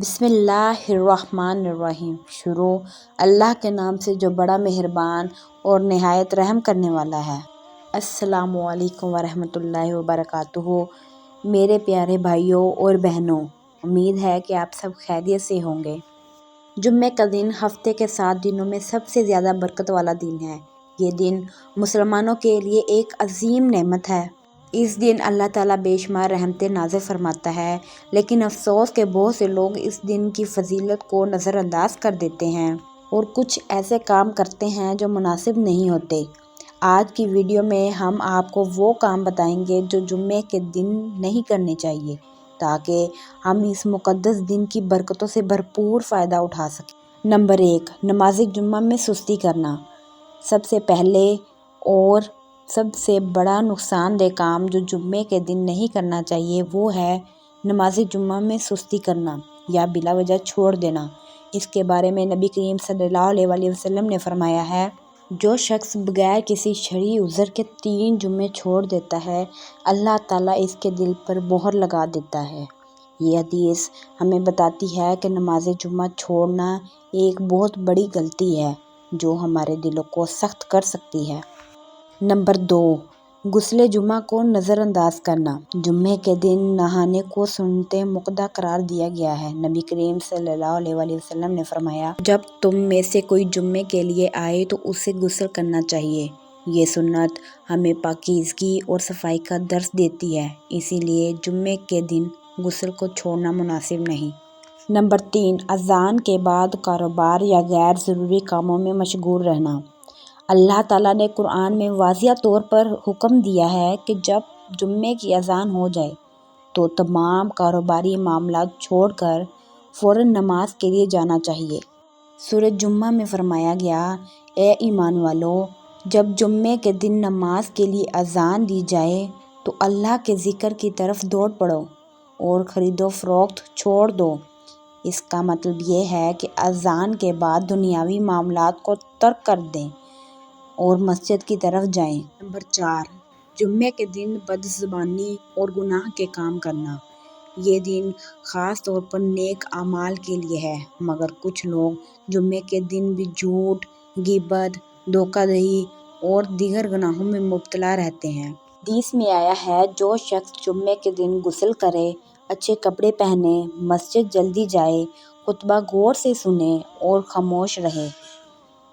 بسم اللہ الرحمن الرحیم۔ شروع اللہ کے نام سے جو بڑا مہربان اور نہایت رحم کرنے والا ہے۔ السلام علیکم ورحمۃ اللہ وبرکاتہ۔ میرے پیارے بھائیوں اور بہنوں، امید ہے کہ آپ سب خیریت سے ہوں گے۔ جمعے کا دن ہفتے کے 7 دنوں میں سب سے زیادہ برکت والا دن ہے۔ یہ دن مسلمانوں کے لیے ایک عظیم نعمت ہے۔ اس دن اللہ تعالیٰ بے شمار رحمتیں نازل فرماتا ہے، لیکن افسوس کہ بہت سے لوگ اس دن کی فضیلت کو نظر انداز کر دیتے ہیں اور کچھ ایسے کام کرتے ہیں جو مناسب نہیں ہوتے۔ آج کی ویڈیو میں ہم آپ کو وہ کام بتائیں گے جو جمعے کے دن نہیں کرنے چاہیے، تاکہ ہم اس مقدس دن کی برکتوں سے بھرپور فائدہ اٹھا سکیں۔ نمبر 1، نماز جمعہ میں سستی کرنا۔ سب سے پہلے اور سب سے بڑا نقصان دہ کام جو جمعے کے دن نہیں کرنا چاہیے وہ ہے نماز جمعہ میں سستی کرنا یا بلا وجہ چھوڑ دینا۔ اس کے بارے میں نبی کریم صلی اللہ علیہ وسلم نے فرمایا ہے، جو شخص بغیر کسی شرعی عذر کے 3 جمعے چھوڑ دیتا ہے، اللہ تعالیٰ اس کے دل پر مہر لگا دیتا ہے۔ یہ حدیث ہمیں بتاتی ہے کہ نماز جمعہ چھوڑنا ایک بہت بڑی غلطی ہے جو ہمارے دلوں کو سخت کر سکتی ہے۔ نمبر 2، غسل جمعہ کو نظر انداز کرنا۔ جمعے کے دن نہانے کو سنت مؤکدہ قرار دیا گیا ہے۔ نبی کریم صلی اللہ علیہ وسلم نے فرمایا، جب تم میں سے کوئی جمعے کے لیے آئے تو اسے غسل کرنا چاہیے۔ یہ سنت ہمیں پاکیزگی اور صفائی کا درس دیتی ہے، اسی لیے جمعے کے دن غسل کو چھوڑنا مناسب نہیں۔ نمبر 3، اذان کے بعد کاروبار یا غیر ضروری کاموں میں مشغول رہنا۔ اللہ تعالیٰ نے قرآن میں واضح طور پر حکم دیا ہے کہ جب جمعے کی اذان ہو جائے تو تمام کاروباری معاملات چھوڑ کر فوراً نماز کے لیے جانا چاہیے۔ سورۃ جمعہ میں فرمایا گیا، اے ایمان والو، جب جمعے کے دن نماز کے لیے اذان دی جائے تو اللہ کے ذکر کی طرف دوڑ پڑو اور خرید و فروخت چھوڑ دو۔ اس کا مطلب یہ ہے کہ اذان کے بعد دنیاوی معاملات کو ترک کر دیں اور مسجد کی طرف جائیں۔ نمبر 4، جمعے کے دن بدزبانی اور گناہ کے کام کرنا۔ یہ دن خاص طور پر نیک اعمال کے لیے ہے، مگر کچھ لوگ جمعے کے دن بھی جھوٹ، غیبت، دھوکہ دہی اور دیگر گناہوں میں مبتلا رہتے ہیں۔ حدیث میں آیا ہے، جو شخص جمعے کے دن غسل کرے، اچھے کپڑے پہنے، مسجد جلدی جائے، خطبہ غور سے سنے اور خاموش رہے،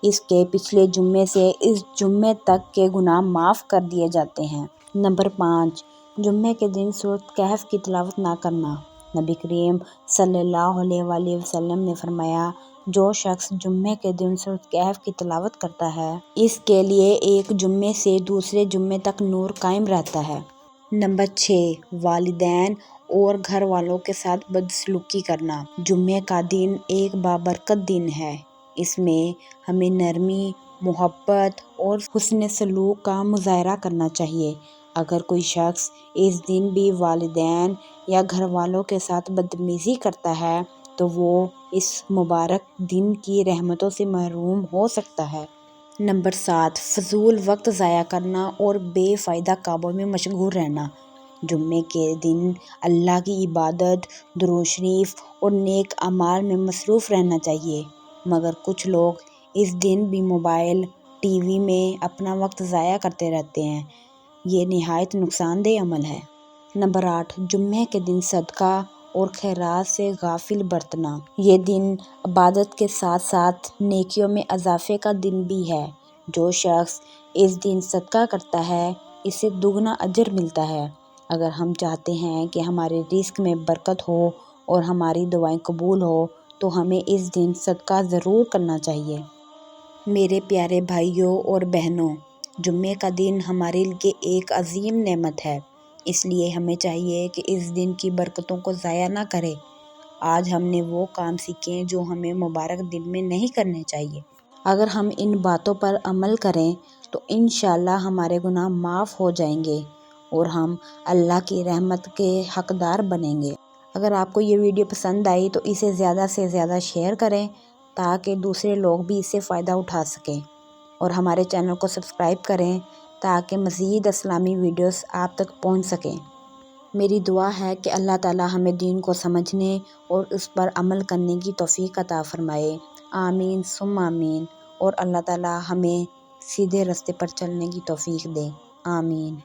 اس کے پچھلے جمعے سے اس جمعے تک کے گناہ معاف کر دیے جاتے ہیں۔ نمبر 5، جمعے کے دن سورۃ کہف کی تلاوت نہ کرنا۔ نبی کریم صلی اللہ علیہ وسلم نے فرمایا، جو شخص جمعے کے دن سورۃ کہف کی تلاوت کرتا ہے، اس کے لیے ایک جمعے سے دوسرے جمعے تک نور قائم رہتا ہے۔ نمبر 6، والدین اور گھر والوں کے ساتھ بدسلوکی کرنا۔ جمعے کا دن ایک بابرکت دن ہے، اس میں ہمیں نرمی، محبت اور حسن سلوک کا مظاہرہ کرنا چاہیے۔ اگر کوئی شخص اس دن بھی والدین یا گھر والوں کے ساتھ بدتمیزی کرتا ہے تو وہ اس مبارک دن کی رحمتوں سے محروم ہو سکتا ہے۔ نمبر 7، فضول وقت ضائع کرنا اور بے فائدہ کاموں میں مشغول رہنا۔ جمعے کے دن اللہ کی عبادت، درود شریف اور نیک اعمال میں مصروف رہنا چاہیے، مگر کچھ لوگ اس دن بھی موبائل، ٹی وی میں اپنا وقت ضائع کرتے رہتے ہیں۔ یہ نہایت نقصان دہ عمل ہے۔ نمبر 8، جمعے کے دن صدقہ اور خیرات سے غافل برتنا۔ یہ دن عبادت کے ساتھ ساتھ نیکیوں میں اضافے کا دن بھی ہے۔ جو شخص اس دن صدقہ کرتا ہے، اسے دگنا اجر ملتا ہے۔ اگر ہم چاہتے ہیں کہ ہمارے رزق میں برکت ہو اور ہماری دعائیں قبول ہو تو ہمیں اس دن صدقہ ضرور کرنا چاہیے۔ میرے پیارے بھائیوں اور بہنوں، جمعے کا دن ہمارے لیے ایک عظیم نعمت ہے، اس لیے ہمیں چاہیے کہ اس دن کی برکتوں کو ضائع نہ کریں۔ آج ہم نے وہ کام سیکھے جو ہمیں مبارک دن میں نہیں کرنے چاہیے۔ اگر ہم ان باتوں پر عمل کریں تو انشاءاللہ ہمارے گناہ معاف ہو جائیں گے اور ہم اللہ کی رحمت کے حقدار بنیں گے۔ اگر آپ کو یہ ویڈیو پسند آئی تو اسے زیادہ سے زیادہ شیئر کریں تاکہ دوسرے لوگ بھی اس سے فائدہ اٹھا سکیں، اور ہمارے چینل کو سبسکرائب کریں تاکہ مزید اسلامی ویڈیوز آپ تک پہنچ سکیں۔ میری دعا ہے کہ اللہ تعالی ہمیں دین کو سمجھنے اور اس پر عمل کرنے کی توفیق عطا فرمائے، آمین ثم آمین، اور اللہ تعالی ہمیں سیدھے راستے پر چلنے کی توفیق دے، آمین۔